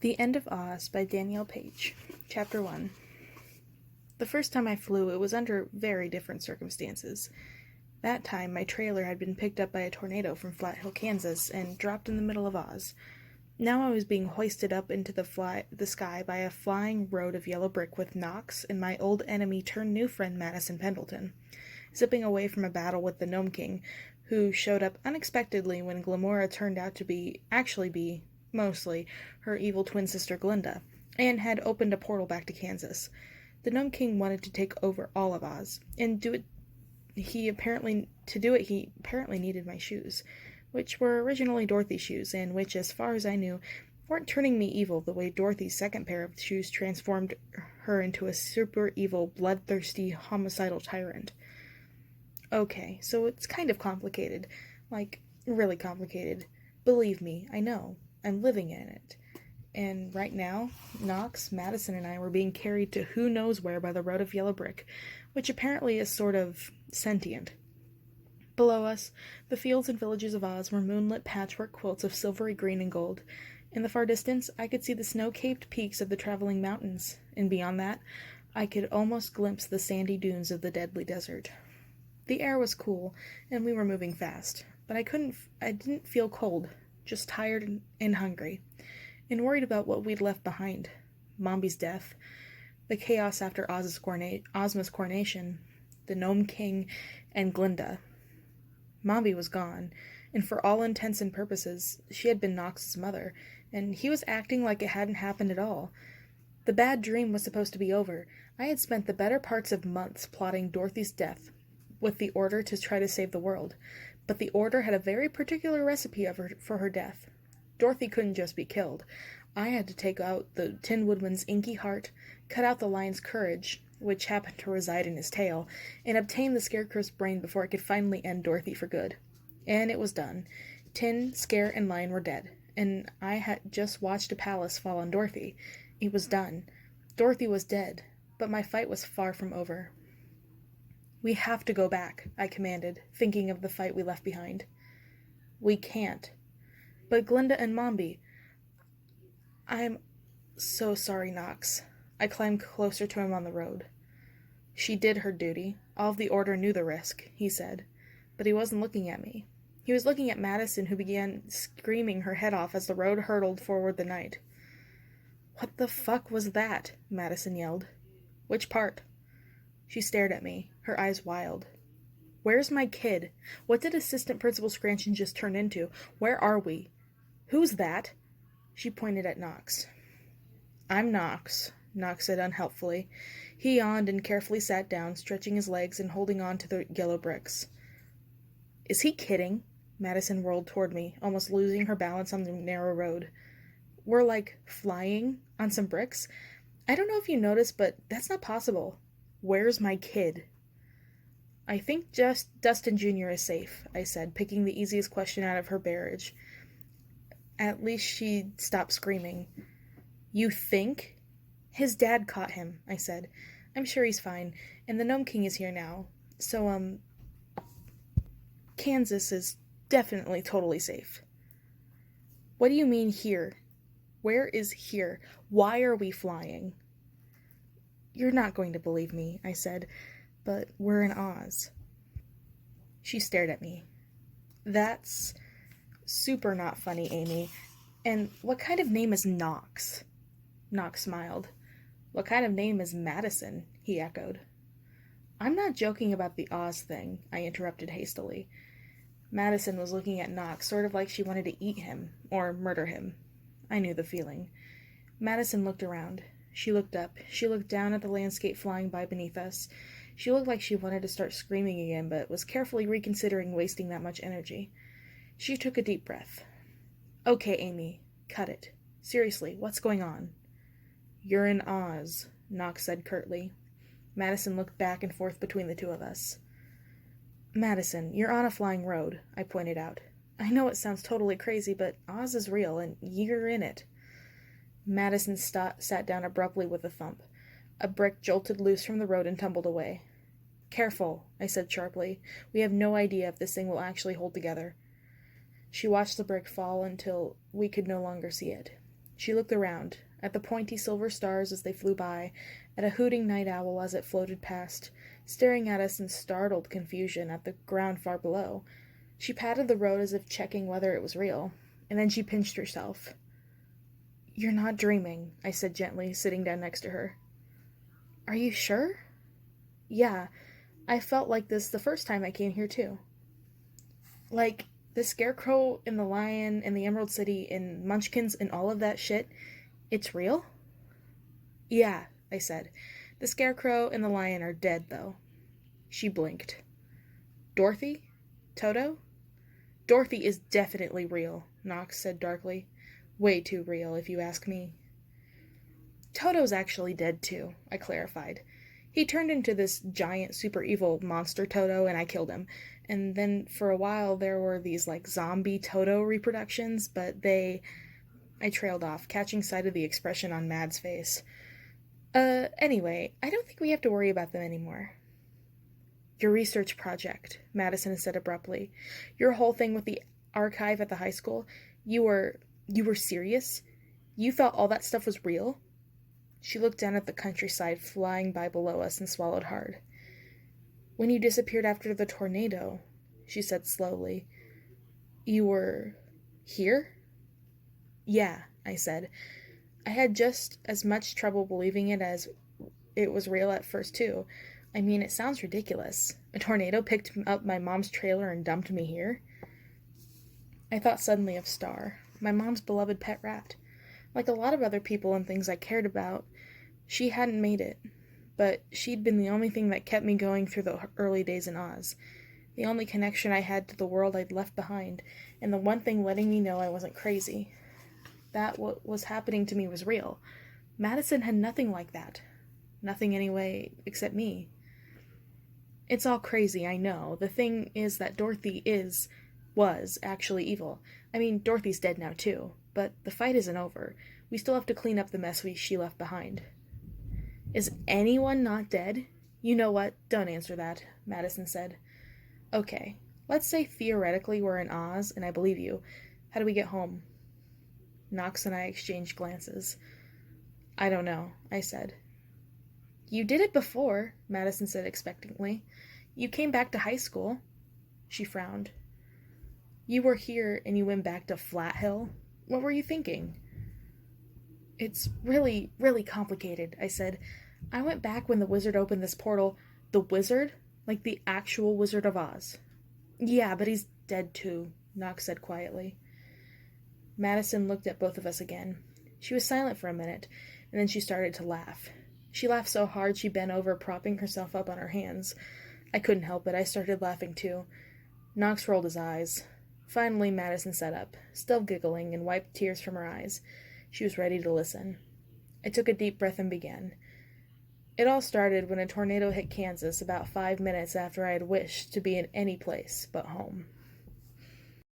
The End of Oz by Danielle Page. Chapter 1. The first time I flew, it was under very different circumstances. That time, my trailer had been picked up by a tornado from Flat Hill, Kansas, and dropped in the middle of Oz. Now I was being hoisted up into the sky by a flying road of yellow brick with Knox and my old enemy turned new friend Madison Pendleton, zipping away from a battle with the Gnome King, who showed up unexpectedly when Glamora turned out to actually be mostly, her evil twin sister Glinda, and had opened a portal back to Kansas. The Gnome King wanted to take over all of Oz, and he apparently needed my shoes, which were originally Dorothy's shoes, and which, as far as I knew, weren't turning me evil the way Dorothy's second pair of shoes transformed her into a super evil, bloodthirsty, homicidal tyrant. Okay, so it's kind of complicated. Like, really complicated. Believe me, I know. I'm living in it. And right now, Knox, Madison, and I were being carried to who knows where by the road of yellow brick, which apparently is sort of sentient. Below us, the fields and villages of Oz were moonlit patchwork quilts of silvery green and gold. In the far distance, I could see the snow-capped peaks of the traveling mountains, and beyond that, I could almost glimpse the sandy dunes of the deadly desert. The air was cool, and we were moving fast, but I didn't feel cold, just tired and hungry, and worried about what we'd left behind. Mombi's death, the chaos after Ozma's coronation, the Gnome King, and Glinda. Mombi was gone, and for all intents and purposes, she had been Knox's mother, and he was acting like it hadn't happened at all. The bad dream was supposed to be over. I had spent the better parts of months plotting Dorothy's death, with the Order to try to save the world, but the Order had a very particular recipe for her death. Dorothy couldn't just be killed. I had to take out the Tin Woodman's inky heart, cut out the lion's courage, which happened to reside in his tail, and obtain the Scarecrow's brain before I could finally end Dorothy for good. And it was done. Tin, Scare, and Lion were dead, and I had just watched a palace fall on Dorothy. It was done. Dorothy was dead, but my fight was far from over. "We have to go back," I commanded, thinking of the fight we left behind. "We can't." "But Glinda and Mombi." "I'm so sorry, Knox." I climbed closer to him on the road. "She did her duty. All of the Order knew the risk," he said. But he wasn't looking at me. He was looking at Madison, who began screaming her head off as the road hurtled forward the night. "What the fuck was that?" Madison yelled. "Which part?" She stared at me, her eyes wild. "Where's my kid? What did Assistant Principal Scranton just turn into? Where are we? Who's that?" She pointed at Knox. "I'm Knox," Knox said unhelpfully. He yawned and carefully sat down, stretching his legs and holding on to the yellow bricks. "Is he kidding?" Madison rolled toward me, almost losing her balance on the narrow road. "We're like flying on some bricks? I don't know if you noticed, but that's not possible. Where's my kid?" "I think just Dustin Jr. is safe," I said, picking the easiest question out of her barrage. At least she'd stopped screaming. "You think?" "His dad caught him," I said. "I'm sure he's fine, and the Gnome King is here now. So, Kansas is definitely totally safe." "What do you mean here? Where is here? Why are we flying?" "You're not going to believe me," I said, "but we're in Oz." She stared at me. "That's super not funny, Amy. And what kind of name is Knox?" Knox smiled. "What kind of name is Madison?" he echoed. "I'm not joking about the Oz thing," I interrupted hastily. Madison was looking at Knox, sort of like she wanted to eat him, or murder him. I knew the feeling. Madison looked around. She looked up. She looked down at the landscape flying by beneath us. She looked like she wanted to start screaming again, but was carefully reconsidering wasting that much energy. She took a deep breath. "Okay, Amy, cut it. Seriously, what's going on?" "You're in Oz," Knox said curtly. Madison looked back and forth between the two of us. "Madison, you're on a flying road," I pointed out. "I know it sounds totally crazy, but Oz is real, and you're in it." Madison sat down abruptly with a thump. A brick jolted loose from the road and tumbled away. "Careful," I said sharply. "We have no idea if this thing will actually hold together." She watched the brick fall until we could no longer see it. She looked around, at the pointy silver stars as they flew by, at a hooting night owl as it floated past, staring at us in startled confusion at the ground far below. She patted the road as if checking whether it was real, and then she pinched herself. "You're not dreaming," I said gently, sitting down next to her. "Are you sure?" "Yeah, I felt like this the first time I came here, too. Like, the Scarecrow and the Lion and the Emerald City and Munchkins and all of that shit, it's real?" "Yeah," I said. "The Scarecrow and the Lion are dead, though." She blinked. "Dorothy? Toto?" "Dorothy is definitely real," Knox said darkly. "Way too real, if you ask me." "Toto's actually dead, too," I clarified. "He turned into this giant super evil monster Toto, and I killed him. And then for a while there were these, zombie Toto reproductions, but I trailed off, catching sight of the expression on Mad's face. Anyway, I don't think we have to worry about them anymore." "Your research project," Madison said abruptly. "Your whole thing with the archive at the high school, you were serious? You thought all that stuff was real?" She looked down at the countryside flying by below us and swallowed hard. "When you disappeared after the tornado," she said slowly, "you were here?" "Yeah," I said. "I had just as much trouble believing it as it was real at first, too. I mean, it sounds ridiculous. A tornado picked up my mom's trailer and dumped me here." I thought suddenly of Star, my mom's beloved pet rat. Like a lot of other people and things I cared about, she hadn't made it. But she'd been the only thing that kept me going through the early days in Oz. The only connection I had to the world I'd left behind, and the one thing letting me know I wasn't crazy. That what was happening to me was real. Madison had nothing like that. Nothing anyway, except me. It's all crazy, I know. The thing is that Dorothy was actually evil. I mean, Dorothy's dead now, too. But the fight isn't over. We still have to clean up the mess she left behind. "Is anyone not dead?" "You know what? Don't answer that," Madison said. "Okay, let's say theoretically we're in Oz, and I believe you. How do we get home?" Knox and I exchanged glances. "I don't know," I said. "You did it before," Madison said expectantly. "You came back to high school." She frowned. "You were here and you went back to Flat Hill? What were you thinking?" "It's really, really complicated," I said. "I went back when the wizard opened this portal." "The wizard? Like the actual Wizard of Oz?" "Yeah, but he's dead too," Knox said quietly. Madison looked at both of us again. She was silent for a minute, and then she started to laugh. She laughed so hard she bent over, propping herself up on her hands. I couldn't help it. I started laughing too. Knox rolled his eyes. Finally, Madison sat up, still giggling, and wiped tears from her eyes. She was ready to listen. I took a deep breath and began. "It all started when a tornado hit Kansas about 5 minutes after I had wished to be in any place but home."